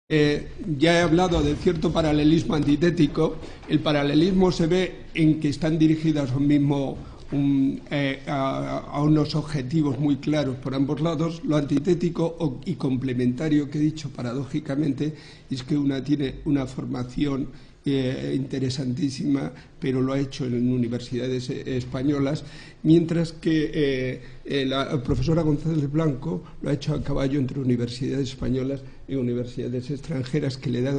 Ya he hablado de cierto paralelismo antitético. El paralelismo se ve en que están dirigidas a unos objetivos muy claros por ambos lados. Lo antitético y complementario que he dicho paradójicamente es que una tiene una formación interesantísima, pero lo ha hecho en universidades españolas, mientras que la profesora González Blanco lo ha hecho a caballo entre universidades españolas y universidades extranjeras, que le da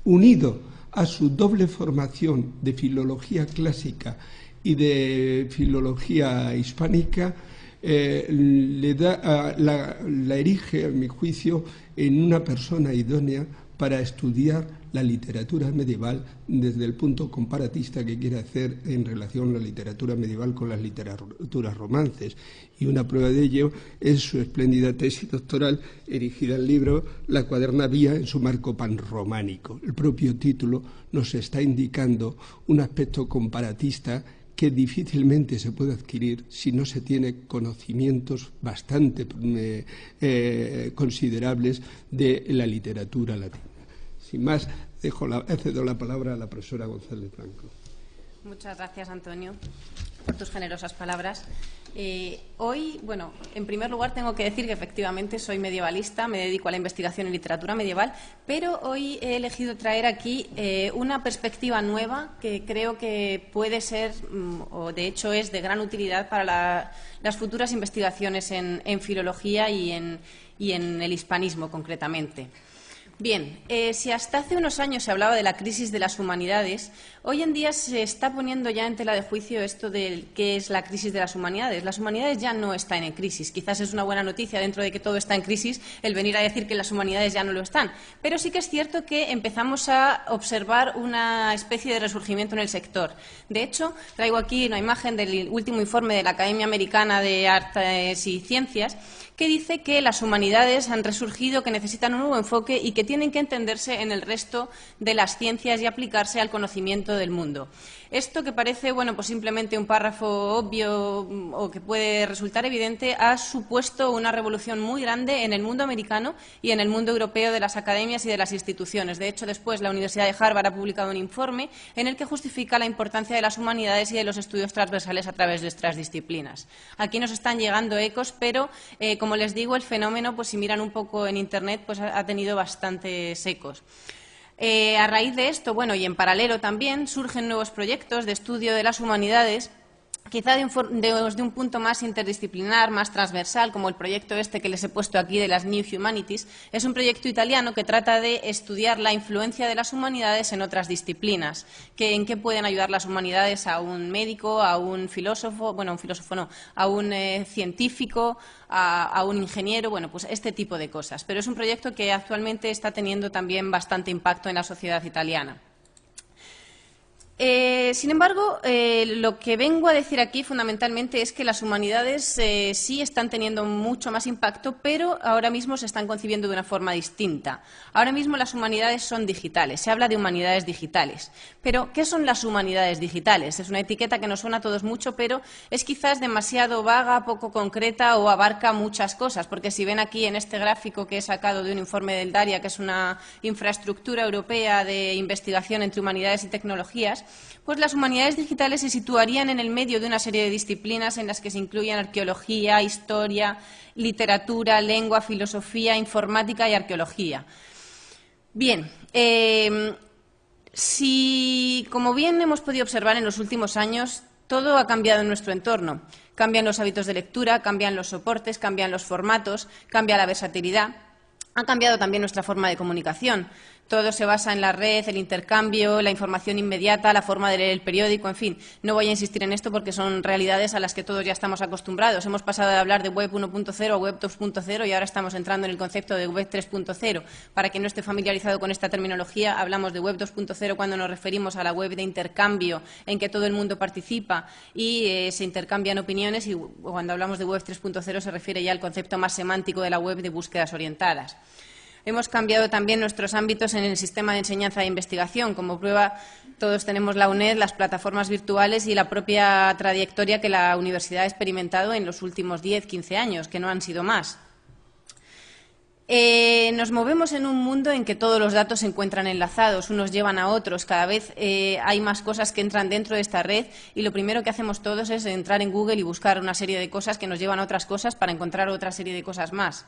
unido a su doble formación de filología clásica y de filología hispánica, la erige, a mi juicio, en una persona idónea para estudiar la literatura medieval desde el punto comparatista que quiere hacer en relación a la literatura medieval con las literaturas romances. Y una prueba de ello es su espléndida tesis doctoral erigida al libro La cuaderna vía en su marco panrománico. El propio título nos está indicando un aspecto comparatista que difícilmente se puede adquirir si no se tiene conocimientos bastante considerables de la literatura latina. Sin más, cedo la palabra a la profesora González Blanco. Muchas gracias, Antonio, por tus generosas palabras. Hoy, en primer lugar tengo que decir que efectivamente soy medievalista, me dedico a la investigación en literatura medieval, pero hoy he elegido traer aquí una perspectiva nueva que creo que puede ser, o de hecho es de gran utilidad para las futuras investigaciones en filología y en el hispanismo concretamente. Bien, si hasta hace unos años se hablaba de la crisis de las humanidades, hoy en día se está poniendo ya en tela de juicio esto de qué es la crisis de las humanidades. Las humanidades ya no están en crisis. Quizás es una buena noticia dentro de que todo está en crisis el venir a decir que las humanidades ya no lo están. Pero sí que es cierto que empezamos a observar una especie de resurgimiento en el sector. De hecho, traigo aquí una imagen del último informe de la Academia Americana de Artes y Ciencias, que dice que las humanidades han resurgido, que necesitan un nuevo enfoque y que tienen que entenderse en el resto de las ciencias y aplicarse al conocimiento del mundo. Esto, que parece pues simplemente un párrafo obvio o que puede resultar evidente, ha supuesto una revolución muy grande en el mundo americano y en el mundo europeo de las academias y de las instituciones. De hecho, después la Universidad de Harvard ha publicado un informe en el que justifica la importancia de las humanidades y de los estudios transversales a través de estas disciplinas. Aquí nos están llegando ecos, pero como les digo, el fenómeno, si miran un poco en Internet, ha tenido bastantes ecos. A raíz de esto, y en paralelo también, surgen nuevos proyectos de estudio de las humanidades, quizá desde un punto más interdisciplinar, más transversal, como el proyecto que les he puesto aquí de las New Humanities. Es un proyecto italiano que trata de estudiar la influencia de las humanidades en otras disciplinas. ¿En qué pueden ayudar las humanidades a un médico, a un filósofo, a un científico, a un ingeniero? Pues este tipo de cosas. Pero es un proyecto que actualmente está teniendo también bastante impacto en la sociedad italiana. Sin embargo, lo que vengo a decir aquí fundamentalmente es que las humanidades sí están teniendo mucho más impacto, pero ahora mismo se están concibiendo de una forma distinta. Ahora mismo las humanidades son digitales, se habla de humanidades digitales. Pero, ¿qué son las humanidades digitales? Es una etiqueta que nos suena a todos mucho, pero es quizás demasiado vaga, poco concreta o abarca muchas cosas, porque si ven aquí en este gráfico que he sacado de un informe del DARIA, que es una infraestructura europea de investigación entre humanidades y tecnologías, pues las humanidades digitales se situarían en el medio de una serie de disciplinas en las que se incluyen arqueología, historia, literatura, lengua, filosofía, informática y arqueología. Bien, como bien hemos podido observar en los últimos años, todo ha cambiado en nuestro entorno. Cambian los hábitos de lectura, cambian los soportes, cambian los formatos, cambia la versatilidad. Ha cambiado también nuestra forma de comunicación. Todo se basa en la red, el intercambio, la información inmediata, la forma de leer el periódico, en fin. No voy a insistir en esto porque son realidades a las que todos ya estamos acostumbrados. Hemos pasado de hablar de Web 1.0 a Web 2.0 y ahora estamos entrando en el concepto de Web 3.0. Para quien no esté familiarizado con esta terminología, hablamos de Web 2.0 cuando nos referimos a la web de intercambio en que todo el mundo participa y se intercambian opiniones, y cuando hablamos de Web 3.0 se refiere ya al concepto más semántico de la web de búsquedas orientadas. Hemos cambiado también nuestros ámbitos en el sistema de enseñanza e investigación. Como prueba, todos tenemos la UNED, las plataformas virtuales y la propia trayectoria que la universidad ha experimentado en los últimos 10, 15 años, que no han sido más. Nos movemos en un mundo en que todos los datos se encuentran enlazados, unos llevan a otros, cada vez hay más cosas que entran dentro de esta red y lo primero que hacemos todos es entrar en Google y buscar una serie de cosas que nos llevan a otras cosas para encontrar otra serie de cosas más.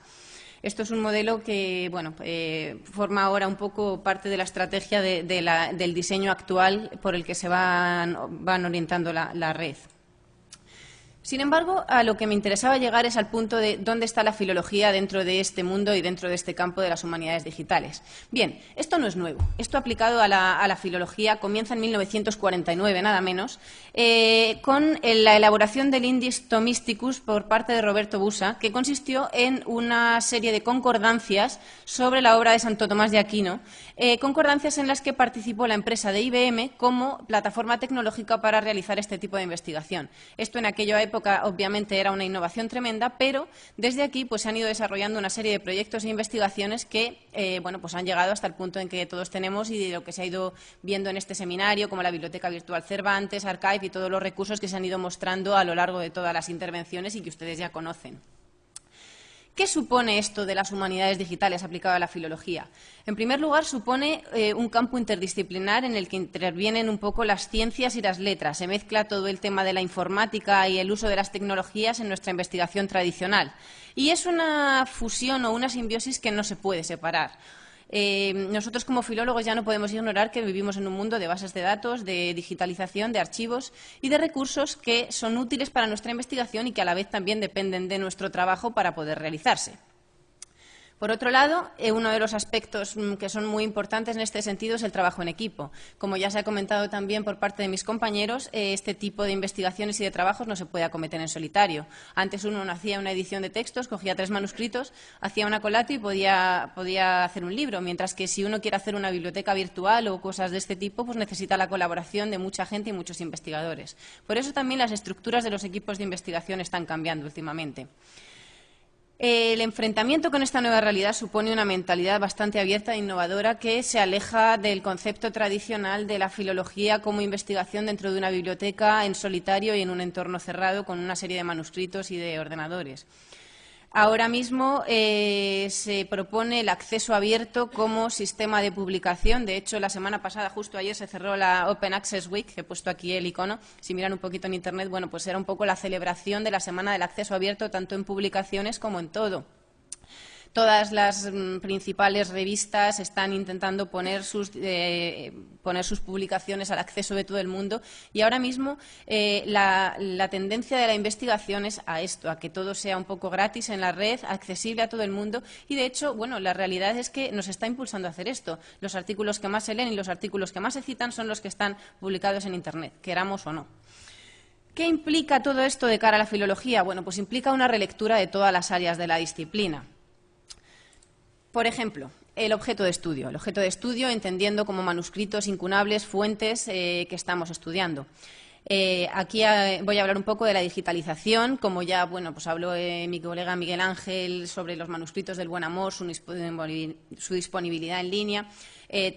Esto es un modelo que forma ahora un poco parte de la estrategia del diseño actual por el que se van orientando la red. Sin embargo, a lo que me interesaba llegar es al punto de dónde está la filología dentro de este mundo y dentro de este campo de las humanidades digitales. Bien, esto no es nuevo. Esto aplicado a la filología comienza en 1949, nada menos, con la elaboración del Indis Thomisticus por parte de Roberto Busa, que consistió en una serie de concordancias sobre la obra de Santo Tomás de Aquino, concordancias en las que participó la empresa de IBM como plataforma tecnológica para realizar este tipo de investigación. Esto en aquella época obviamente era una innovación tremenda, pero desde aquí se han ido desarrollando una serie de proyectos e investigaciones que han llegado hasta el punto en que todos tenemos y de lo que se ha ido viendo en este seminario, como la Biblioteca Virtual Cervantes, Archive y todos los recursos que se han ido mostrando a lo largo de todas las intervenciones y que ustedes ya conocen. ¿Qué supone esto de las humanidades digitales aplicado a la filología? En primer lugar, supone un campo interdisciplinar en el que intervienen un poco las ciencias y las letras. Se mezcla todo el tema de la informática y el uso de las tecnologías en nuestra investigación tradicional. Y es una fusión o una simbiosis que no se puede separar. Nosotros como filólogos ya no podemos ignorar que vivimos en un mundo de bases de datos, de digitalización, de archivos y de recursos que son útiles para nuestra investigación y que a la vez también dependen de nuestro trabajo para poder realizarse. Por otro lado, uno de los aspectos que son muy importantes en este sentido es el trabajo en equipo. Como ya se ha comentado también por parte de mis compañeros, este tipo de investigaciones y de trabajos no se puede acometer en solitario. Antes uno hacía una edición de textos, cogía 3 manuscritos, hacía una colata y podía hacer un libro, mientras que si uno quiere hacer una biblioteca virtual o cosas de este tipo, necesita la colaboración de mucha gente y muchos investigadores. Por eso también las estructuras de los equipos de investigación están cambiando últimamente. El enfrentamiento con esta nueva realidad supone una mentalidad bastante abierta e innovadora que se aleja del concepto tradicional de la filología como investigación dentro de una biblioteca en solitario y en un entorno cerrado con una serie de manuscritos y de ordenadores. Ahora mismo se propone el acceso abierto como sistema de publicación. De hecho, la semana pasada, justo ayer, se cerró la Open Access Week, que he puesto aquí el icono. Si miran un poquito en Internet, era un poco la celebración de la Semana del Acceso Abierto, tanto en publicaciones como en todo. Todas las principales revistas están intentando poner sus publicaciones al acceso de todo el mundo y ahora mismo la tendencia de la investigación es a esto, a que todo sea un poco gratis en la red, accesible a todo el mundo y, de hecho, la realidad es que nos está impulsando a hacer esto. Los artículos que más se leen y los artículos que más se citan son los que están publicados en Internet, queramos o no. ¿Qué implica todo esto de cara a la filología? Pues implica una relectura de todas las áreas de la disciplina. Por ejemplo, el objeto de estudio. El objeto de estudio entendiendo como manuscritos incunables, fuentes que estamos estudiando. Aquí voy a hablar un poco de la digitalización, como ya habló mi colega Miguel Ángel sobre los manuscritos del Buen Amor, su disponibilidad en línea.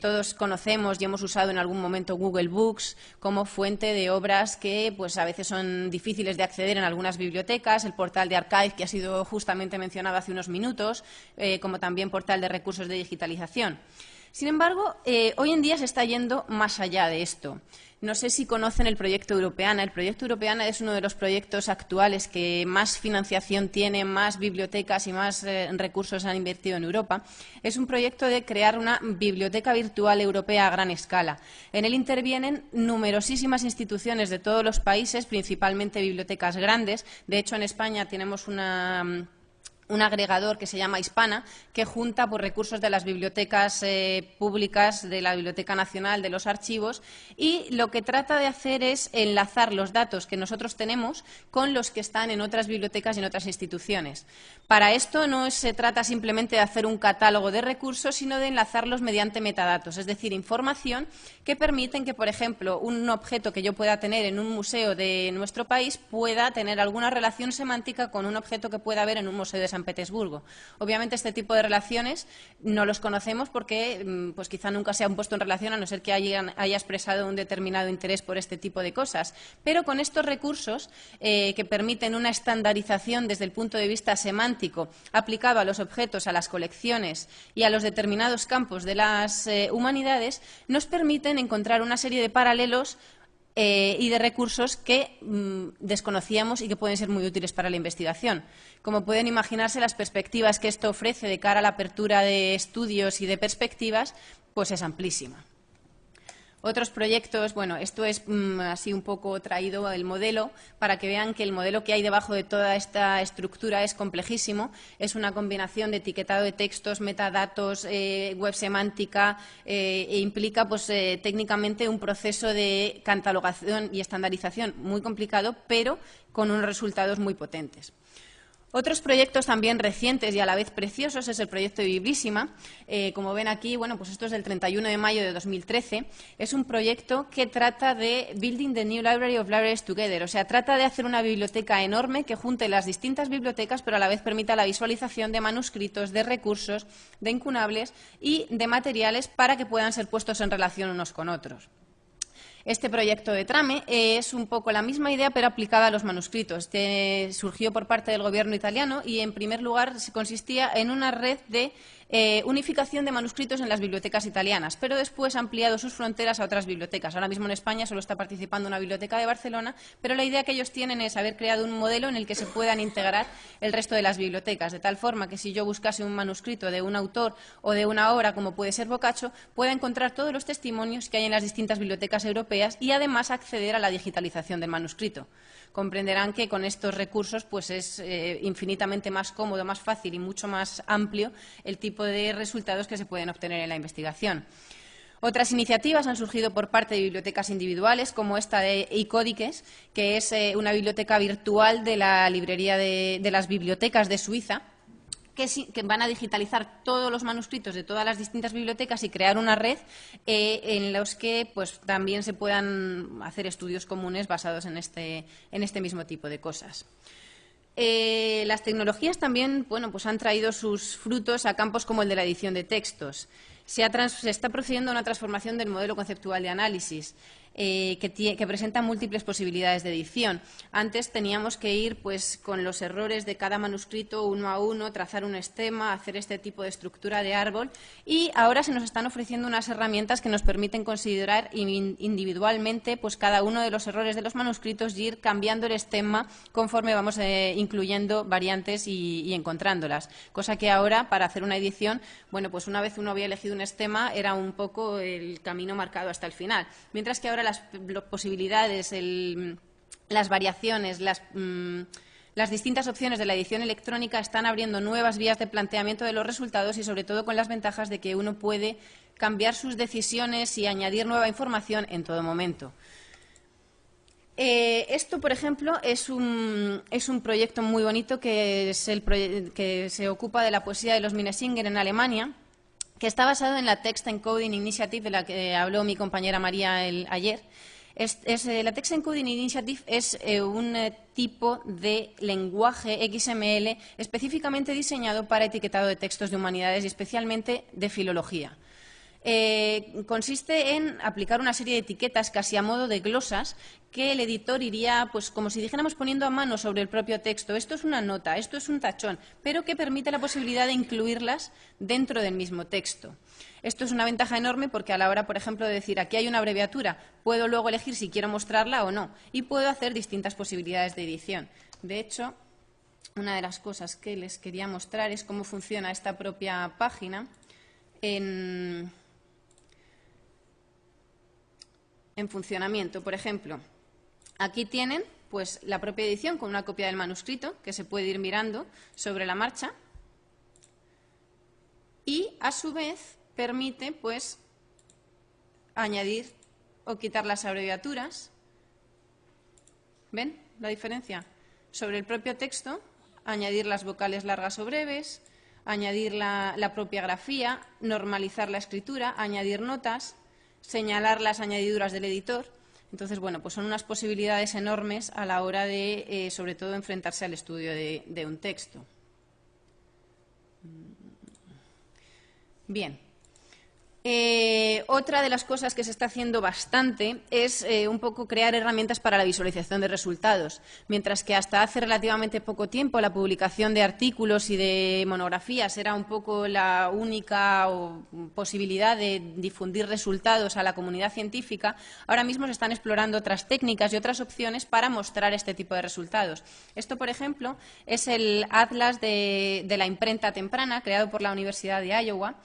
Todos conocemos y hemos usado en algún momento Google Books como fuente de obras que a veces son difíciles de acceder en algunas bibliotecas, el portal de Archive, que ha sido justamente mencionado hace unos minutos, como también portal de recursos de digitalización. Sin embargo, hoy en día se está yendo más allá de esto. No sé si conocen el proyecto Europeana. El proyecto Europeana es uno de los proyectos actuales que más financiación tiene, más bibliotecas y más recursos han invertido en Europa. Es un proyecto de crear una biblioteca virtual europea a gran escala. En él intervienen numerosísimas instituciones de todos los países, principalmente bibliotecas grandes. De hecho, en España tenemos un agregador que se llama Hispana, que junta recursos de las bibliotecas públicas, de la Biblioteca Nacional, de los archivos, y lo que trata de hacer es enlazar los datos que nosotros tenemos con los que están en otras bibliotecas y en otras instituciones. Para esto no se trata simplemente de hacer un catálogo de recursos, sino de enlazarlos mediante metadatos, es decir, información que permiten que, por ejemplo, un objeto que yo pueda tener en un museo de nuestro país pueda tener alguna relación semántica con un objeto que pueda haber en un museo de Santo San Petersburgo. Obviamente este tipo de relaciones no los conocemos porque pues quizá nunca se han puesto en relación, a no ser que haya expresado un determinado interés por este tipo de cosas. Pero con estos recursos que permiten una estandarización desde el punto de vista semántico aplicado a los objetos, a las colecciones y a los determinados campos de las humanidades, nos permiten encontrar una serie de paralelos y de recursos que desconocíamos y que pueden ser muy útiles para la investigación. Como pueden imaginarse, las perspectivas que esto ofrece de cara a la apertura de estudios y de perspectivas, pues es amplísima. Otros proyectos, bueno, esto es así un poco traído el modelo para que vean que el modelo que hay debajo de toda esta estructura es complejísimo. Es una combinación de etiquetado de textos, metadatos, web semántica e implica pues, técnicamente un proceso de catalogación y estandarización muy complicado, pero con unos resultados muy potentes. Otros proyectos también recientes y a la vez preciosos es el proyecto de Biblísima. Como ven aquí, bueno, pues esto es del 31 de mayo de 2013. Es un proyecto que trata de Building the New Library of Libraries Together, o sea, trata de hacer una biblioteca enorme que junte las distintas bibliotecas, pero a la vez permita la visualización de manuscritos, de recursos, de incunables y de materiales para que puedan ser puestos en relación unos con otros. Este proyecto de Trame es un poco la misma idea, pero aplicada a los manuscritos. Surgió por parte del Gobierno italiano y, en primer lugar, consistía en una red de unificación de manuscritos en las bibliotecas italianas, pero después ha ampliado sus fronteras a otras bibliotecas. Ahora mismo en España solo está participando una biblioteca de Barcelona, pero la idea que ellos tienen es haber creado un modelo en el que se puedan integrar el resto de las bibliotecas, de tal forma que si yo buscase un manuscrito de un autor o de una obra, como puede ser Boccaccio, pueda encontrar todos los testimonios que hay en las distintas bibliotecas europeas y, además, acceder a la digitalización del manuscrito. Comprenderán que con estos recursos pues es infinitamente más cómodo, más fácil y mucho más amplio el tipo de resultados que se pueden obtener en la investigación. Otras iniciativas han surgido por parte de bibliotecas individuales, como esta de iCódices, que es una biblioteca virtual de la librería de las bibliotecas de Suiza, que van a digitalizar todos los manuscritos de todas las distintas bibliotecas y crear una red en los que pues, también se puedan hacer estudios comunes basados en este mismo tipo de cosas. Las tecnologías también bueno, pues han traído sus frutos a campos como el de la edición de textos. Se está procediendo a una transformación del modelo conceptual de análisis que presenta múltiples posibilidades de edición. Antes teníamos que ir pues, con los errores de cada manuscrito uno a uno, trazar un esquema, hacer este tipo de estructura de árbol, y ahora se nos están ofreciendo unas herramientas que nos permiten considerar individualmente pues, cada uno de los errores de los manuscritos y ir cambiando el esquema conforme vamos incluyendo variantes y encontrándolas. Cosa que ahora, para hacer una edición, bueno, pues una vez uno había elegido un esquema, era un poco el camino marcado hasta el final. Mientras que ahora las posibilidades, las variaciones, las distintas opciones de la edición electrónica están abriendo nuevas vías de planteamiento de los resultados y, sobre todo, con las ventajas de que uno puede cambiar sus decisiones y añadir nueva información en todo momento. Esto, por ejemplo, es un proyecto muy bonito que se ocupa de la poesía de los Minnesänger en Alemania, que está basado en la Text Encoding Initiative de la que habló mi compañera María ayer. La Text Encoding Initiative es un tipo de lenguaje XML específicamente diseñado para etiquetado de textos de humanidades y especialmente de filología. Consiste en aplicar una serie de etiquetas casi a modo de glosas que el editor iría, pues como si dijéramos, poniendo a mano sobre el propio texto. Esto es una nota, esto es un tachón, pero que permite la posibilidad de incluirlas dentro del mismo texto. Esto es una ventaja enorme porque a la hora, por ejemplo, de decir aquí hay una abreviatura, puedo luego elegir si quiero mostrarla o no y puedo hacer distintas posibilidades de edición. De hecho, una de las cosas que les quería mostrar es cómo funciona esta propia página en funcionamiento. Por ejemplo, aquí tienen pues, la propia edición con una copia del manuscrito que se puede ir mirando sobre la marcha y, a su vez, permite pues, añadir o quitar las abreviaturas. ¿Ven la diferencia? Sobre el propio texto, añadir las vocales largas o breves, añadir la propia grafía, normalizar la escritura, añadir notas, señalar las añadiduras del editor. Entonces, bueno, pues son unas posibilidades enormes a la hora de, sobre todo, enfrentarse al estudio de un texto. Bien. Otra de las cosas que se está haciendo bastante es un poco crear herramientas para la visualización de resultados. Mientras que hasta hace relativamente poco tiempo la publicación de artículos y de monografías era un poco la única posibilidad de difundir resultados a la comunidad científica, ahora mismo se están explorando otras técnicas y otras opciones para mostrar este tipo de resultados. Esto, por ejemplo, es el Atlas de la imprenta temprana, creado por la Universidad de Iowa,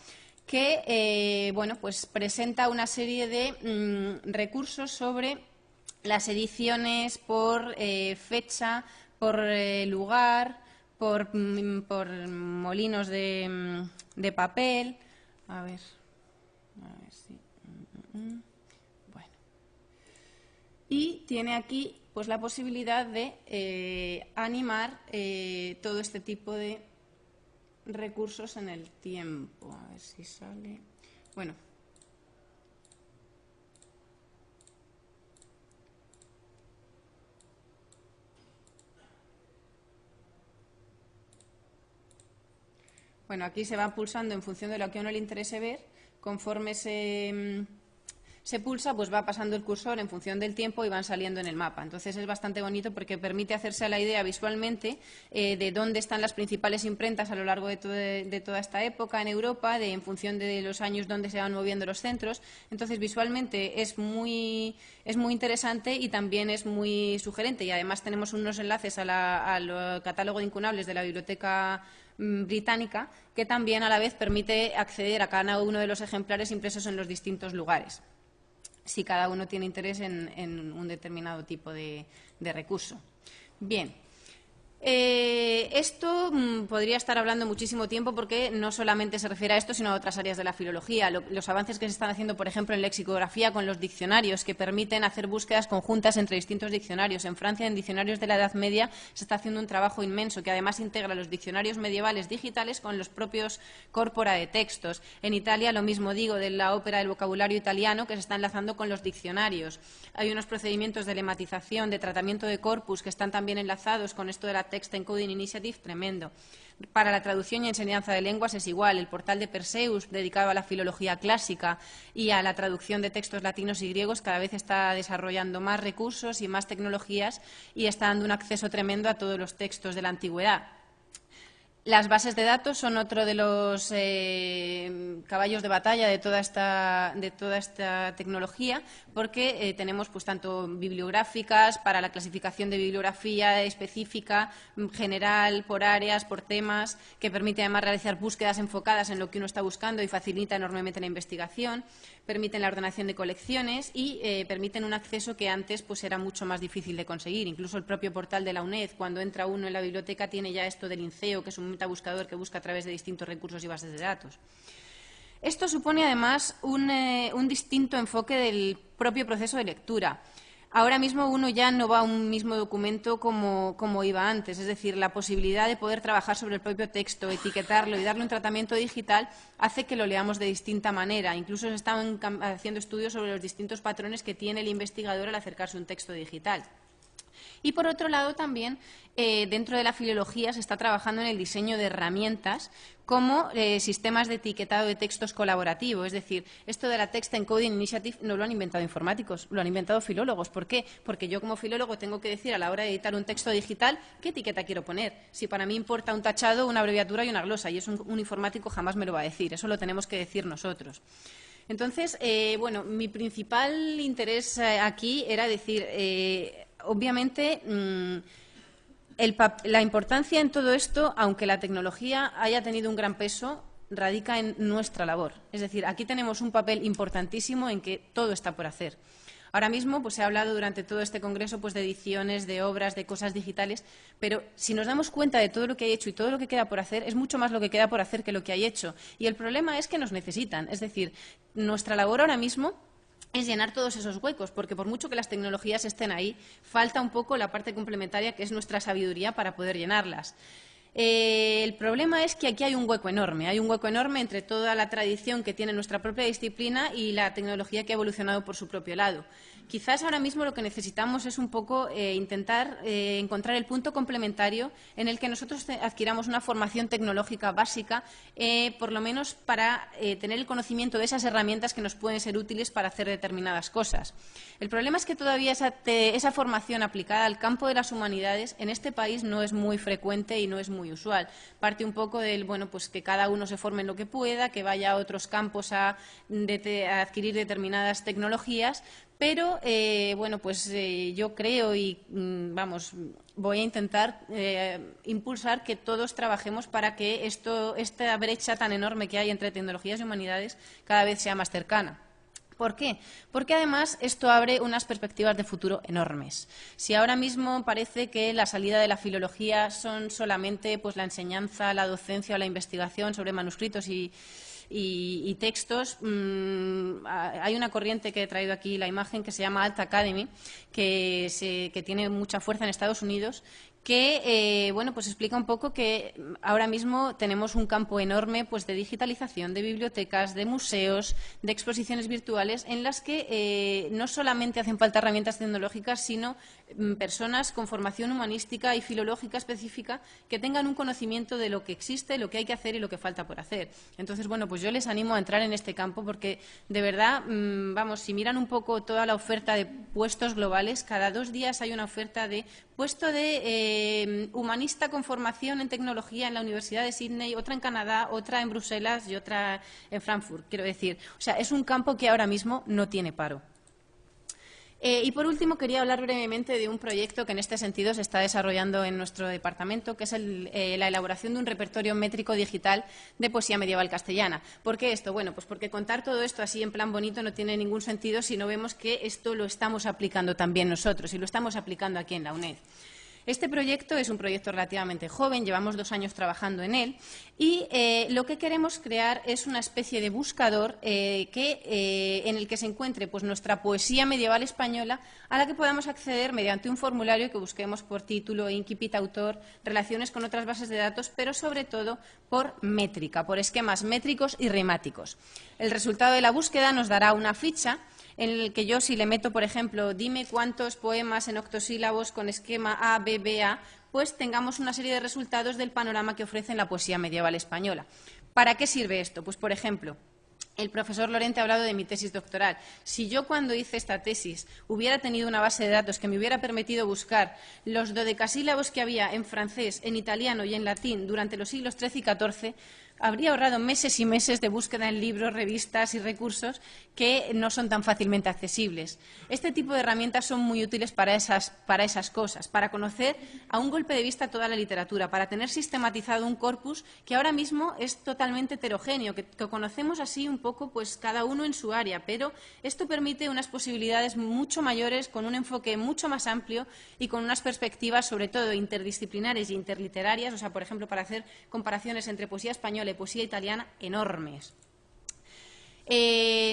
que bueno, pues presenta una serie de recursos sobre las ediciones por fecha, por lugar, por molinos de papel. A ver si. Bueno. Y tiene aquí pues la posibilidad de animar todo este tipo de recursos en el tiempo. A ver si sale. Bueno. Bueno, aquí se va pulsando en función de lo que a uno le interese ver. Conforme se pulsa, pues va pasando el cursor en función del tiempo y van saliendo en el mapa. Entonces es bastante bonito porque permite hacerse a la idea visualmente de dónde están las principales imprentas a lo largo de toda esta época en Europa, en función de los años donde se van moviendo los centros. Entonces visualmente es muy interesante y también es muy sugerente. Y además tenemos unos enlaces al catálogo de incunables de la Biblioteca Británica, que también a la vez permite acceder a cada uno de los ejemplares impresos en los distintos lugares, si cada uno tiene interés en un determinado tipo de recurso. Bien. Esto podría estar hablando muchísimo tiempo porque no solamente se refiere a esto, sino a otras áreas de la filología. Los avances que se están haciendo, por ejemplo, en lexicografía con los diccionarios, que permiten hacer búsquedas conjuntas entre distintos diccionarios. En Francia, en diccionarios de la Edad Media, se está haciendo un trabajo inmenso que además integra los diccionarios medievales digitales con los propios corpora de textos. En Italia, lo mismo digo de la ópera del vocabulario italiano, que se está enlazando con los diccionarios. Hay unos procedimientos de lematización, de tratamiento de corpus, que están también enlazados con esto de la Text Encoding Initiative, tremendo. Para la traducción y enseñanza de lenguas es igual. El portal de Perseus, dedicado a la filología clásica y a la traducción de textos latinos y griegos, cada vez está desarrollando más recursos y más tecnologías y está dando un acceso tremendo a todos los textos de la antigüedad. Las bases de datos son otro de los caballos de batalla de toda esta tecnología, porque tenemos pues tanto bibliográficas para la clasificación de bibliografía específica, general, por áreas, por temas, que permite además realizar búsquedas enfocadas en lo que uno está buscando y facilita enormemente la investigación, permiten la ordenación de colecciones y permiten un acceso que antes pues era mucho más difícil de conseguir. Incluso el propio portal de la UNED, cuando entra uno en la biblioteca, tiene ya esto del INCEO, que es un metabuscador que busca a través de distintos recursos y bases de datos. Esto supone además un distinto enfoque del propio proceso de lectura. Ahora mismo uno ya no va a un mismo documento como iba antes, es decir, la posibilidad de poder trabajar sobre el propio texto, etiquetarlo y darle un tratamiento digital hace que lo leamos de distinta manera. Incluso se están haciendo estudios sobre los distintos patrones que tiene el investigador al acercarse a un texto digital. Y, por otro lado, también dentro de la filología se está trabajando en el diseño de herramientas como sistemas de etiquetado de textos colaborativo. Es decir, esto de la Text Encoding Initiative no lo han inventado informáticos, lo han inventado filólogos. ¿Por qué? Porque yo como filólogo tengo que decir a la hora de editar un texto digital qué etiqueta quiero poner. Si para mí importa un tachado, una abreviatura y una glosa, y eso un informático jamás me lo va a decir. Eso lo tenemos que decir nosotros. Entonces, bueno, mi principal interés aquí era decir, obviamente, la importancia en todo esto, aunque la tecnología haya tenido un gran peso, radica en nuestra labor. Es decir, aquí tenemos un papel importantísimo en que todo está por hacer. Ahora mismo pues, se ha hablado durante todo este congreso pues, de ediciones, de obras, de cosas digitales, pero si nos damos cuenta de todo lo que hay hecho y todo lo que queda por hacer, es mucho más lo que queda por hacer que lo que hay hecho. Y el problema es que nos necesitan. Es decir, nuestra labor ahora mismo es llenar todos esos huecos, porque por mucho que las tecnologías estén ahí, falta un poco la parte complementaria que es nuestra sabiduría para poder llenarlas. El problema es que aquí hay un hueco enorme entre toda la tradición que tiene nuestra propia disciplina y la tecnología que ha evolucionado por su propio lado. Quizás ahora mismo lo que necesitamos es un poco intentar encontrar el punto complementario en el que nosotros adquiramos una formación tecnológica básica, por lo menos para tener el conocimiento de esas herramientas que nos pueden ser útiles para hacer determinadas cosas. El problema es que todavía esa formación aplicada al campo de las humanidades en este país no es muy frecuente y no es muy usual. Parte un poco del, bueno, pues que cada uno se forme en lo que pueda, que vaya a otros campos a adquirir determinadas tecnologías, pero bueno, pues yo creo y voy a intentar impulsar que todos trabajemos para que esta brecha tan enorme que hay entre tecnologías y humanidades cada vez sea más cercana. ¿Por qué? Porque además esto abre unas perspectivas de futuro enormes. Si ahora mismo parece que la salida de la filología son solamente pues, la enseñanza, la docencia o la investigación sobre manuscritos y textos, hay una corriente que he traído aquí la imagen que se llama Alt Academy, que tiene mucha fuerza en Estados Unidos, que bueno, pues explica un poco que ahora mismo tenemos un campo enorme pues, de digitalización, de bibliotecas, de museos, de exposiciones virtuales, en las que no solamente hacen falta herramientas tecnológicas, sino personas con formación humanística y filológica específica que tengan un conocimiento de lo que existe, lo que hay que hacer y lo que falta por hacer. Entonces, bueno, pues yo les animo a entrar en este campo porque, de verdad, si miran un poco toda la oferta de puestos globales, cada 2 días hay una oferta de puesto de humanista con formación en tecnología en la Universidad de Sydney, otra en Canadá, otra en Bruselas y otra en Frankfurt. Quiero decir, o sea, es un campo que ahora mismo no tiene paro. Y por último, quería hablar brevemente de un proyecto que en este sentido se está desarrollando en nuestro departamento, que es la elaboración de un repertorio métrico digital de poesía medieval castellana. ¿Por qué esto? Bueno, pues porque contar todo esto así en plan bonito no tiene ningún sentido si no vemos que esto lo estamos aplicando también nosotros y lo estamos aplicando aquí en la UNED. Este proyecto es un proyecto relativamente joven, llevamos 2 años trabajando en él y lo que queremos crear es una especie de buscador en el que se encuentre pues, nuestra poesía medieval española a la que podamos acceder mediante un formulario que busquemos por título, incipit, autor, relaciones con otras bases de datos, pero sobre todo por métrica, por esquemas métricos y remáticos. El resultado de la búsqueda nos dará una ficha en el que yo, si le meto, por ejemplo, dime cuántos poemas en octosílabos con esquema A, B, B, A, pues tengamos una serie de resultados del panorama que ofrece la poesía medieval española. ¿Para qué sirve esto? Pues, por ejemplo, el profesor Lorente ha hablado de mi tesis doctoral. Si yo, cuando hice esta tesis, hubiera tenido una base de datos que me hubiera permitido buscar los dodecasílabos que había en francés, en italiano y en latín durante los siglos XIII y XIV, habría ahorrado meses y meses de búsqueda en libros, revistas y recursos que no son tan fácilmente accesibles. Este tipo de herramientas son muy útiles para esas cosas, para conocer a un golpe de vista toda la literatura, para tener sistematizado un corpus que ahora mismo es totalmente heterogéneo, que conocemos así un poco pues cada uno en su área, pero esto permite unas posibilidades mucho mayores, con un enfoque mucho más amplio y con unas perspectivas sobre todo interdisciplinares e interliterarias, o sea, por ejemplo, para hacer comparaciones entre poesía española y poesía italiana enormes.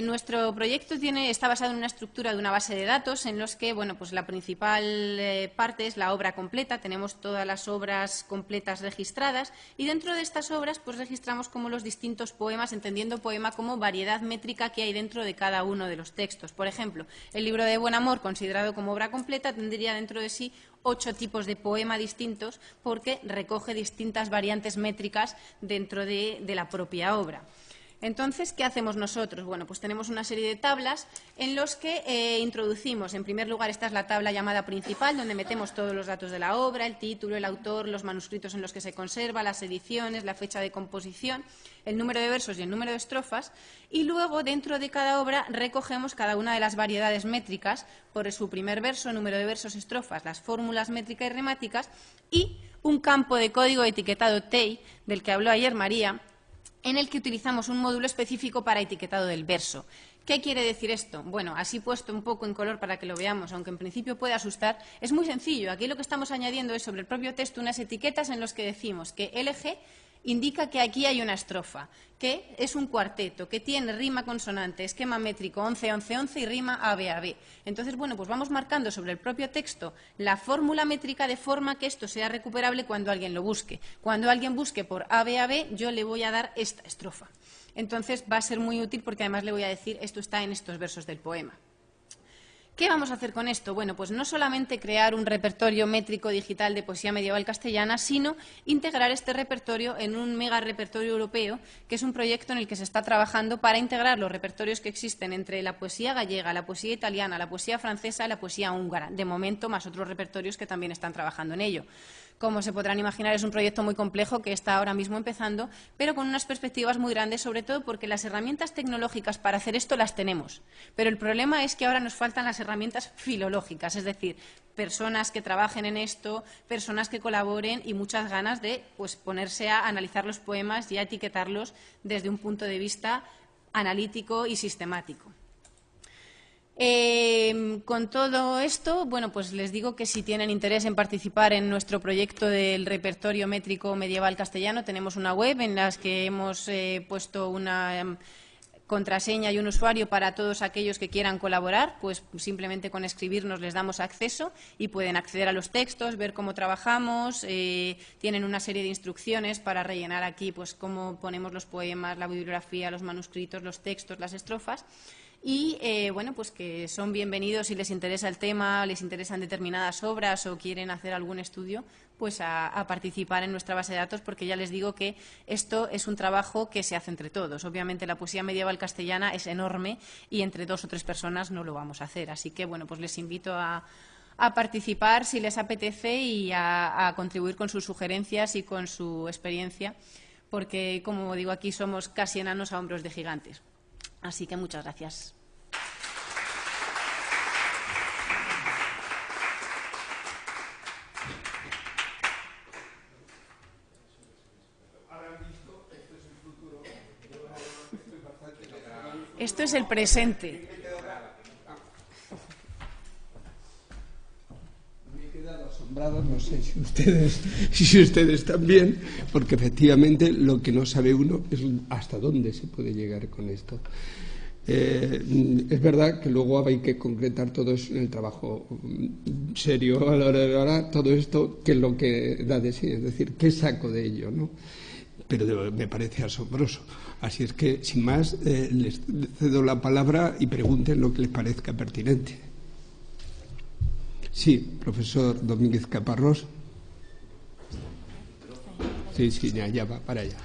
Nuestro proyecto está basado en una estructura de una base de datos en los que, bueno, pues la principal parte es la obra completa. Tenemos todas las obras completas registradas y dentro de estas obras pues registramos como los distintos poemas, entendiendo poema como variedad métrica que hay dentro de cada uno de los textos. Por ejemplo, el libro de Buen Amor, considerado como obra completa, tendría dentro de sí 8 tipos de poema distintos porque recoge distintas variantes métricas dentro de la propia obra. Entonces, ¿qué hacemos nosotros? Bueno, pues tenemos una serie de tablas en los que introducimos, en primer lugar, esta es la tabla llamada principal, donde metemos todos los datos de la obra, el título, el autor, los manuscritos en los que se conserva, las ediciones, la fecha de composición, el número de versos y el número de estrofas, y luego, dentro de cada obra, recogemos cada una de las variedades métricas por su primer verso, número de versos, estrofas, las fórmulas métricas y remáticas, y un campo de código etiquetado TEI, del que habló ayer María, en el que utilizamos un módulo específico para etiquetado del verso. ¿Qué quiere decir esto? Bueno, así puesto un poco en color para que lo veamos, aunque en principio puede asustar, es muy sencillo. Aquí lo que estamos añadiendo es sobre el propio texto unas etiquetas en las que decimos que LG indica que aquí hay una estrofa, que es un cuarteto, que tiene rima consonante, esquema métrico 11-11-11 y rima AB-AB. Entonces, bueno, pues vamos marcando sobre el propio texto la fórmula métrica de forma que esto sea recuperable cuando alguien lo busque. Cuando alguien busque por AB-AB, yo le voy a dar esta estrofa. Entonces, va a ser muy útil porque además le voy a decir esto está en estos versos del poema. ¿Qué vamos a hacer con esto? Bueno, pues no solamente crear un repertorio métrico digital de poesía medieval castellana, sino integrar este repertorio en un mega repertorio europeo, que es un proyecto en el que se está trabajando para integrar los repertorios que existen entre la poesía gallega, la poesía italiana, la poesía francesa y la poesía húngara. De momento, más otros repertorios que también están trabajando en ello. Como se podrán imaginar, es un proyecto muy complejo que está ahora mismo empezando, pero con unas perspectivas muy grandes, sobre todo porque las herramientas tecnológicas para hacer esto las tenemos. Pero el problema es que ahora nos faltan las herramientas filológicas, es decir, personas que trabajen en esto, personas que colaboren y muchas ganas de ponerse a analizar los poemas y a etiquetarlos desde un punto de vista analítico y sistemático. Con todo esto, bueno, pues les digo que si tienen interés en participar en nuestro proyecto del repertorio métrico medieval castellano, tenemos una web en la que hemos puesto una contraseña y un usuario para todos aquellos que quieran colaborar, pues simplemente con escribirnos les damos acceso y pueden acceder a los textos, ver cómo trabajamos, tienen una serie de instrucciones para rellenar aquí pues cómo ponemos los poemas, la bibliografía, los manuscritos, los textos, las estrofas. Y, bueno, pues que son bienvenidos si les interesa el tema, les interesan determinadas obras o quieren hacer algún estudio, pues a participar en nuestra base de datos, porque ya les digo que esto es un trabajo que se hace entre todos. Obviamente la poesía medieval castellana es enorme y entre 2 o 3 personas no lo vamos a hacer. Así que, bueno, pues les invito a participar si les apetece y a contribuir con sus sugerencias y con su experiencia, porque, como digo, aquí somos casi enanos a hombros de gigantes. Así que muchas gracias. Esto es el presente. Me he quedado asombrado, no sé si ustedes también, porque efectivamente lo que no sabe uno es hasta dónde se puede llegar con esto. Es verdad que luego hay que concretar todo eso en el trabajo serio a la hora de ahora, todo esto, que es lo que da de sí, es decir, ¿qué saco de ello, no? Pero me parece asombroso. Así es que, sin más, les cedo la palabra y pregunten lo que les parezca pertinente. Sí, profesor Domínguez Caparrós. Sí, ya va para allá.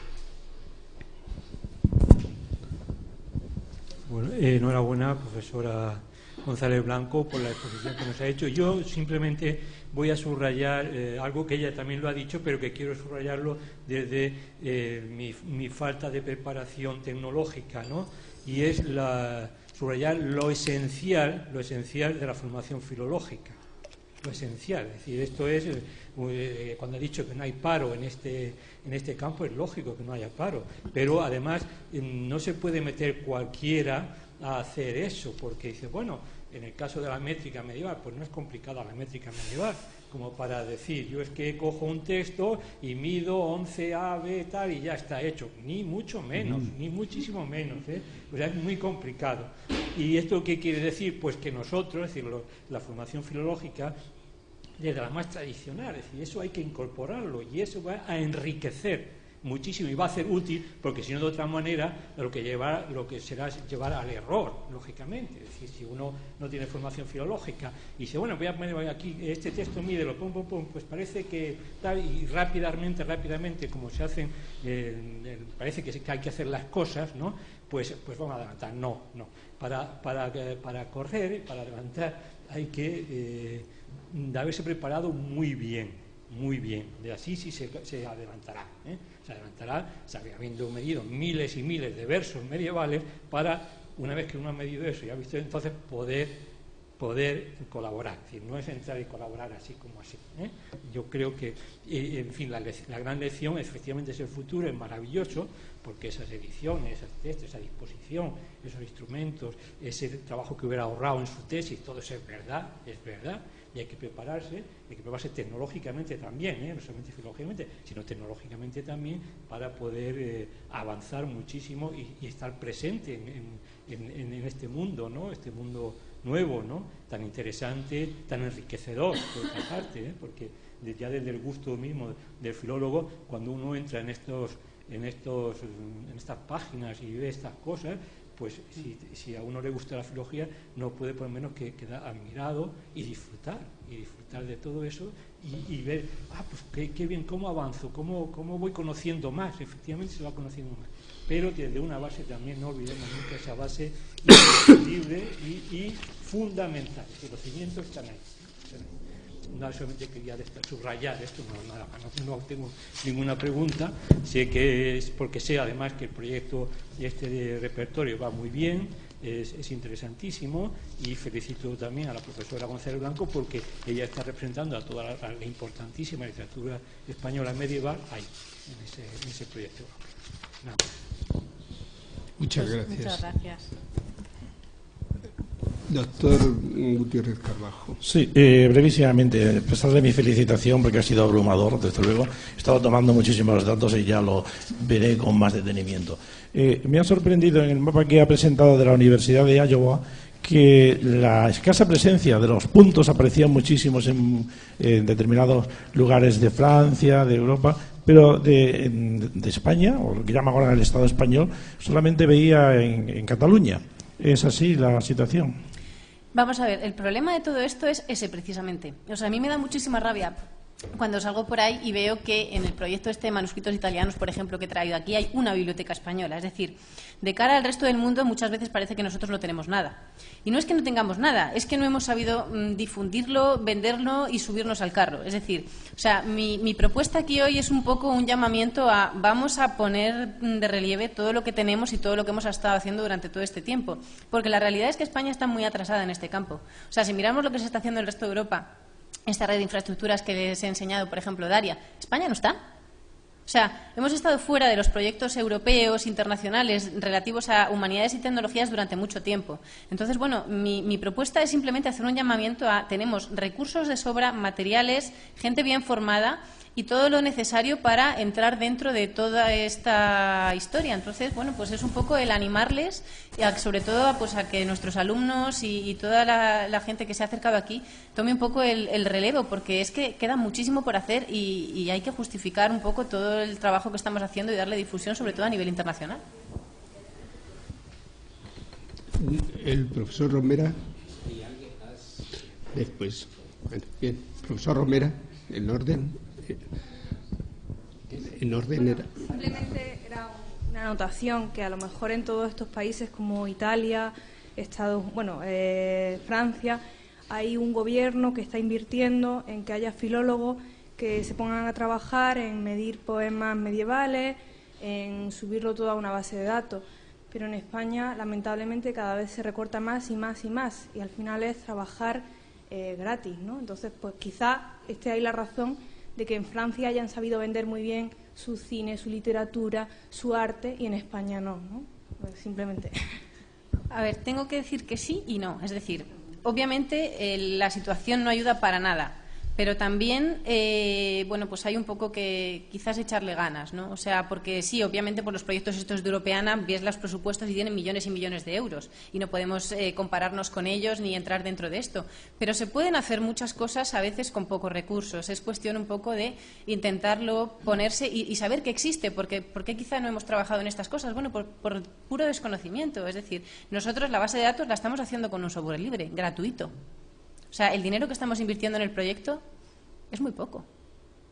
Bueno, enhorabuena, profesora González Blanco, por la exposición que nos ha hecho. Yo simplemente voy a subrayar algo que ella también lo ha dicho, pero que quiero subrayarlo desde mi falta de preparación tecnológica, ¿no? Y es subrayar lo esencial de la formación filológica. Lo esencial, es decir, esto es, cuando he dicho que no hay paro en este campo, es lógico que no haya paro, pero además no se puede meter cualquiera a hacer eso, porque dice, bueno, en el caso de la métrica medieval, pues no es complicada la métrica medieval, como para decir, yo es que cojo un texto y mido 11 A, B, tal, y ya está hecho, ni mucho menos, ni muchísimo menos, o sea, es muy complicado. ¿Y esto qué quiere decir? Pues que nosotros, es decir, la formación filológica, desde la más tradicional, es decir, eso hay que incorporarlo y eso va a enriquecer muchísimo y va a ser útil, porque si no, de otra manera, lo que será es llevar al error, lógicamente. Es decir, si uno no tiene formación filológica y dice, bueno, voy a poner aquí este texto, mídelo, pum, pum, pum, pues parece que tal, y rápidamente, como se hacen, parece que hay que hacer las cosas, ¿no? Pues vamos a adelantar. No. Para correr, para adelantar, hay que de haberse preparado muy bien, de así sí se adelantará, se adelantará, habiendo medido miles y miles de versos medievales, para, una vez que uno ha medido eso y ha visto, entonces poder colaborar. Es decir, no es entrar y colaborar así como así. Yo creo que, en fin, la gran lección efectivamente es el futuro, es maravilloso, porque esas ediciones, esos textos, esa disposición, esos instrumentos, ese trabajo que hubiera ahorrado en su tesis, todo eso es verdad, y hay que prepararse tecnológicamente también, no solamente filológicamente, sino tecnológicamente también, para poder avanzar muchísimo y estar presente en este mundo, ¿no? Este mundo nuevo, ¿no? Tan interesante, tan enriquecedor, por otra parte, porque ya desde el gusto mismo del filólogo, cuando uno entra en estas páginas y ve estas cosas, pues si a uno le gusta la filología, no puede por lo menos que quedar admirado y disfrutar de todo eso y ver, pues qué bien, cómo avanzo, cómo voy conociendo más. Efectivamente se va conociendo más, pero desde una base también, no olvidemos nunca esa base imprescindible y fundamental, que los cimientos están ahí. No solamente quería subrayar esto, no tengo ninguna pregunta. Sé que es porque sé además que el proyecto de repertorio va muy bien, es interesantísimo, y felicito también a la profesora González Blanco porque ella está representando a toda la importantísima literatura española medieval ahí, en ese proyecto. Nada. Muchas gracias. Muchas gracias. Doctor Gutiérrez Carbajo. Sí, brevísimamente, expresarle mi felicitación porque ha sido abrumador, desde luego. He estado tomando muchísimos datos y ya lo veré con más detenimiento. Me ha sorprendido en el mapa que ha presentado de la Universidad de Iowa que la escasa presencia de los puntos aparecían muchísimos en determinados lugares de Francia, de Europa, pero de España, o lo que llaman ahora el Estado español, solamente veía en Cataluña. ¿Es así la situación? Vamos a ver, el problema de todo esto es ese precisamente. O sea, a mí me da muchísima rabia cuando salgo por ahí y veo que en el proyecto de manuscritos italianos, por ejemplo, que he traído aquí, hay una biblioteca española. Es decir, de cara al resto del mundo muchas veces parece que nosotros no tenemos nada. Y no es que no tengamos nada, es que no hemos sabido difundirlo, venderlo y subirnos al carro. Es decir, o sea, mi propuesta aquí hoy es un poco un llamamiento a vamos a poner de relieve todo lo que tenemos y todo lo que hemos estado haciendo durante todo este tiempo. Porque la realidad es que España está muy atrasada en este campo. O sea, si miramos lo que se está haciendo en el resto de Europa, esta red de infraestructuras que les he enseñado, por ejemplo, Daria, España no está. O sea, hemos estado fuera de los proyectos europeos, internacionales, relativos a humanidades y tecnologías durante mucho tiempo. Entonces, bueno, mi propuesta es simplemente hacer un llamamiento a tenemos recursos de sobra, materiales, gente bien formada y todo lo necesario para entrar dentro de toda esta historia. Entonces, bueno, pues es un poco el animarles, sobre todo pues, a que nuestros alumnos y toda la gente que se ha acercado aquí tome un poco el relevo, porque es que queda muchísimo por hacer y hay que justificar un poco todo el trabajo que estamos haciendo y darle difusión, sobre todo a nivel internacional. El profesor Romera. Después. Bueno, bien. Profesor Romera, en orden. Era. Simplemente era una anotación que a lo mejor en todos estos países como Italia, Francia, hay un gobierno que está invirtiendo en que haya filólogos que se pongan a trabajar en medir poemas medievales, en subirlo todo a una base de datos. Pero en España, lamentablemente, cada vez se recorta más y más y más, y al final es trabajar gratis, ¿no? Entonces, pues quizá esté ahí la razón de que en Francia hayan sabido vender muy bien su cine, su literatura, su arte, y en España no, ¿no? Pues simplemente. A ver, tengo que decir que sí y no. Es decir, obviamente la situación no ayuda para nada, pero también, bueno, pues hay un poco que quizás echarle ganas, ¿no? O sea, porque sí, obviamente por los proyectos estos de Europeana ves los presupuestos y tienen millones y millones de euros y no podemos compararnos con ellos ni entrar dentro de esto. Pero se pueden hacer muchas cosas a veces con pocos recursos. Es cuestión un poco de intentarlo ponerse y saber que existe, porque ¿por qué quizá no hemos trabajado en estas cosas? Bueno, por puro desconocimiento. Es decir, nosotros la base de datos la estamos haciendo con un software libre, gratuito. O sea, el dinero que estamos invirtiendo en el proyecto es muy poco.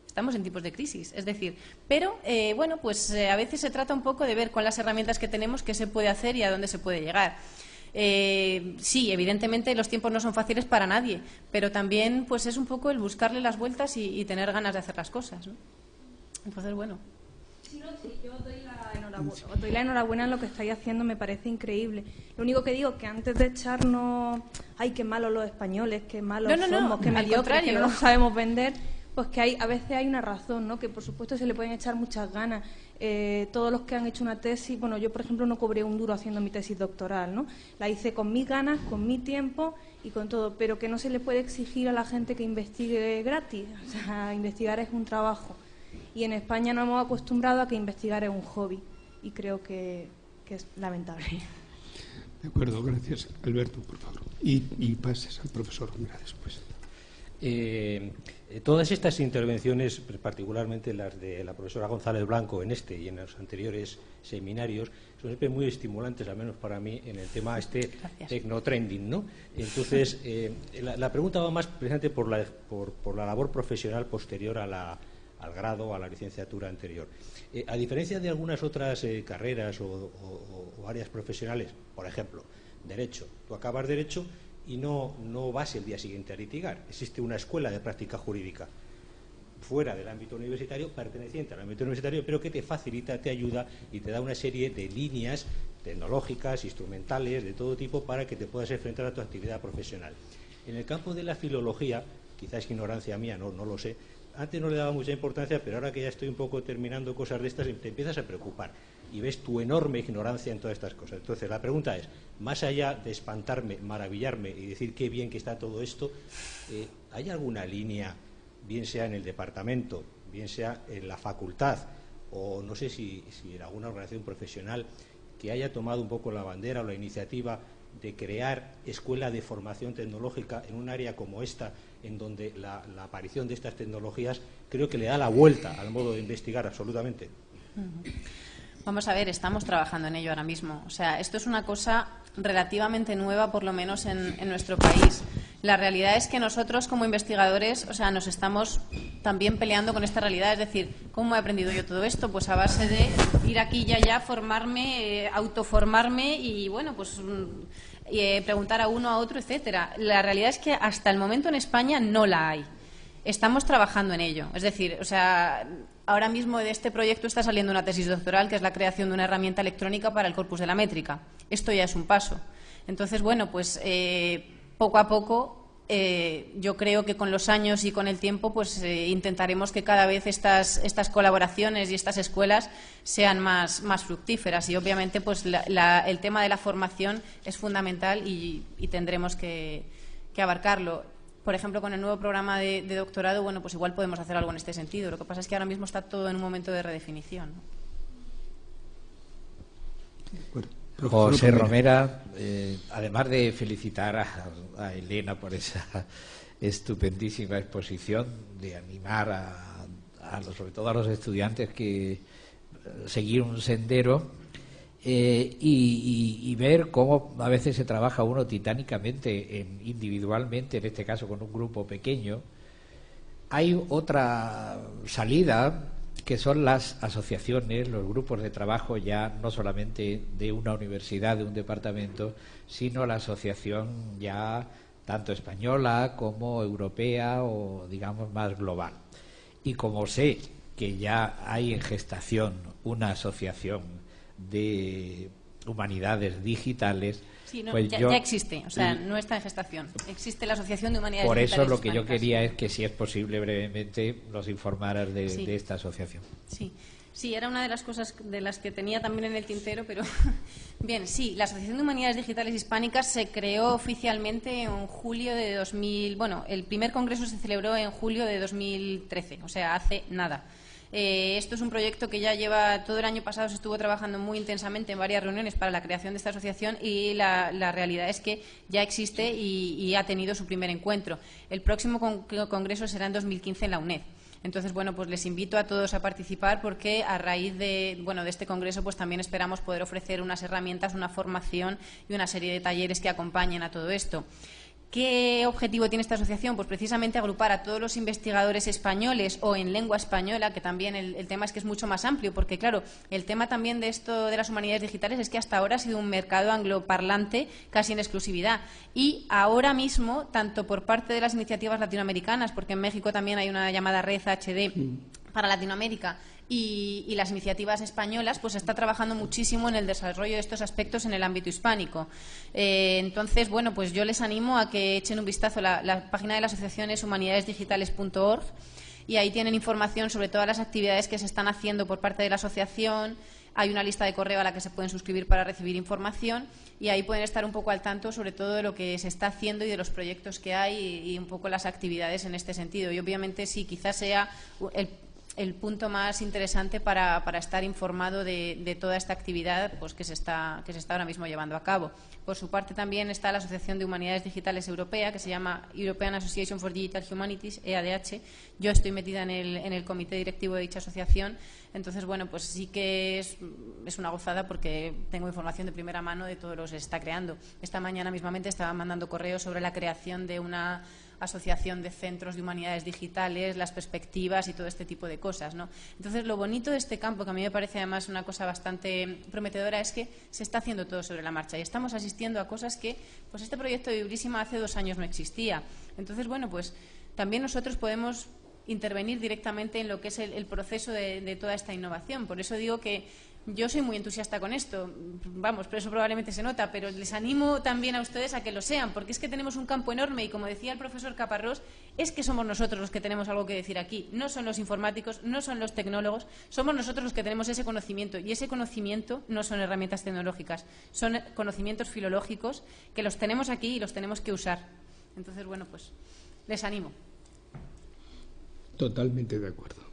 Estamos en tiempos de crisis, es decir, pero bueno, pues a veces se trata un poco de ver con las herramientas que tenemos qué se puede hacer y a dónde se puede llegar. Sí, evidentemente los tiempos no son fáciles para nadie, pero también pues es un poco el buscarle las vueltas y tener ganas de hacer las cosas, ¿no? Entonces, bueno. Sí, yo os doy la enhorabuena en lo que estáis haciendo, me parece increíble. Lo único que digo es que antes de echarnos, ay, qué malos los españoles, qué malos somos, qué mediocres, que no nos sabemos vender, pues que a veces hay una razón, ¿no? Que por supuesto se le pueden echar muchas ganas. todos los que han hecho una tesis, bueno, yo por ejemplo no cobré un duro haciendo mi tesis doctoral, ¿no? La hice con mis ganas, con mi tiempo y con todo, pero que no se le puede exigir a la gente que investigue gratis. O sea, investigar es un trabajo y en España nos hemos acostumbrado a que investigar es un hobby y creo que es lamentable. De acuerdo, gracias. Alberto, por favor. Y pases al profesor Romera después. Todas estas intervenciones, particularmente las de la profesora González Blanco en este y en los anteriores seminarios, son siempre muy estimulantes, al menos para mí, en el tema tecnotrending, ¿no? Entonces, la pregunta va más precisamente por la labor profesional posterior al grado, a la licenciatura anterior. A diferencia de algunas otras carreras o áreas profesionales, por ejemplo, Derecho. Tú acabas Derecho y no vas el día siguiente a litigar. Existe una escuela de práctica jurídica fuera del ámbito universitario, perteneciente al ámbito universitario, pero que te facilita, te ayuda y te da una serie de líneas tecnológicas, instrumentales, de todo tipo, para que te puedas enfrentar a tu actividad profesional. En el campo de la filología, quizás es ignorancia mía, no lo sé, antes no le daba mucha importancia, pero ahora que ya estoy un poco terminando cosas de estas, te empiezas a preocupar y ves tu enorme ignorancia en todas estas cosas. Entonces, la pregunta es, más allá de espantarme, maravillarme y decir qué bien que está todo esto, ¿hay alguna línea, bien sea en el departamento, bien sea en la facultad, o no sé si en alguna organización profesional, que haya tomado un poco la bandera o la iniciativa de crear escuela de formación tecnológica en un área como esta, en donde la aparición de estas tecnologías creo que le da la vuelta al modo de investigar absolutamente? Vamos a ver, estamos trabajando en ello ahora mismo. O sea, esto es una cosa relativamente nueva, por lo menos en nuestro país. La realidad es que nosotros, como investigadores, o sea, nos estamos también peleando con esta realidad. Es decir, ¿cómo he aprendido yo todo esto? Pues a base de ir aquí y allá, formarme, autoformarme y, bueno, pues preguntar a uno, a otro, etcétera. La realidad es que hasta el momento en España no la hay. Estamos trabajando en ello. Es decir, o sea, ahora mismo de este proyecto está saliendo una tesis doctoral, que es la creación de una herramienta electrónica para el corpus de la métrica. Esto ya es un paso. Entonces, bueno, pues poco a poco, yo creo que con los años y con el tiempo, pues intentaremos que cada vez estas colaboraciones y estas escuelas sean más fructíferas. Y obviamente, pues el tema de la formación es fundamental y tendremos que abarcarlo. Por ejemplo, con el nuevo programa de doctorado, bueno, pues igual podemos hacer algo en este sentido. Lo que pasa es que ahora mismo está todo en un momento de redefinición, ¿no? Bueno, José Romera, además de felicitar a Elena por esa estupendísima exposición, de animar sobre todo a los estudiantes que seguir un sendero, y ver cómo a veces se trabaja uno titánicamente individualmente, en este caso con un grupo pequeño. Hay otra salida, que son las asociaciones, los grupos de trabajo, ya no solamente de una universidad, de un departamento, sino la asociación ya tanto española como europea o, digamos, más global. Y como sé que ya hay en gestación una asociación de humanidades digitales, sí, no, pues ya existe, o sea, no está en gestación. Existe la Asociación de Humanidades Digitales. Por eso lo que yo Hispánicas. quería es que, si es posible, brevemente nos informaras de esta asociación. Sí, era una de las cosas de las que tenía también en el tintero, pero bien, sí, la Asociación de Humanidades Digitales Hispánicas se creó oficialmente en julio de 2000, bueno, el primer congreso se celebró en julio de 2013, o sea, hace nada. Esto es un proyecto que ya lleva todo el año pasado, se estuvo trabajando muy intensamente en varias reuniones para la creación de esta asociación y la realidad es que ya existe y ha tenido su primer encuentro. El próximo congreso será en 2015 en la UNED. Entonces, bueno, pues les invito a todos a participar porque a raíz de este congreso pues también esperamos poder ofrecer unas herramientas, una formación y una serie de talleres que acompañen a todo esto. ¿Qué objetivo tiene esta asociación? Pues precisamente agrupar a todos los investigadores españoles o en lengua española, que también el tema es que es mucho más amplio, porque claro, el tema también de esto de las humanidades digitales es que hasta ahora ha sido un mercado angloparlante casi en exclusividad. Y ahora mismo, tanto por parte de las iniciativas latinoamericanas, porque en México también hay una llamada Red HD para Latinoamérica, y las iniciativas españolas, pues está trabajando muchísimo en el desarrollo de estos aspectos en el ámbito hispánico. Entonces, bueno, pues yo les animo a que echen un vistazo. La página de la asociación es humanidadesdigitales.org y ahí tienen información sobre todas las actividades que se están haciendo por parte de la asociación. Hay una lista de correo a la que se pueden suscribir para recibir información y ahí pueden estar un poco al tanto sobre todo de lo que se está haciendo y de los proyectos que hay y un poco las actividades en este sentido. Y obviamente sí, quizás sea el punto más interesante para estar informado de toda esta actividad pues, que se está ahora mismo llevando a cabo. Por su parte también está la Asociación de Humanidades Digitales Europea, que se llama European Association for Digital Humanities, EADH. Yo estoy metida en el comité directivo de dicha asociación. Entonces, bueno, pues sí que es una gozada porque tengo información de primera mano de todo lo que se está creando. Esta mañana mismamente estaba mandando correos sobre la creación de una asociación de centros de humanidades digitales, las perspectivas y todo este tipo de cosas, ¿no? Entonces, lo bonito de este campo, que a mí me parece además una cosa bastante prometedora, es que se está haciendo todo sobre la marcha y estamos asistiendo a cosas que, pues este proyecto de Vibrísima hace 2 años no existía. Entonces, bueno, pues también nosotros podemos intervenir directamente en lo que es el proceso de toda esta innovación. Por eso digo que yo soy muy entusiasta con esto, vamos, pero eso probablemente se nota, pero les animo también a ustedes a que lo sean, porque es que tenemos un campo enorme y, como decía el profesor Caparrós, es que somos nosotros los que tenemos algo que decir aquí, no son los informáticos, no son los tecnólogos, somos nosotros los que tenemos ese conocimiento, y ese conocimiento no son herramientas tecnológicas, son conocimientos filológicos que los tenemos aquí y los tenemos que usar. Entonces, bueno, pues les animo. Totalmente de acuerdo.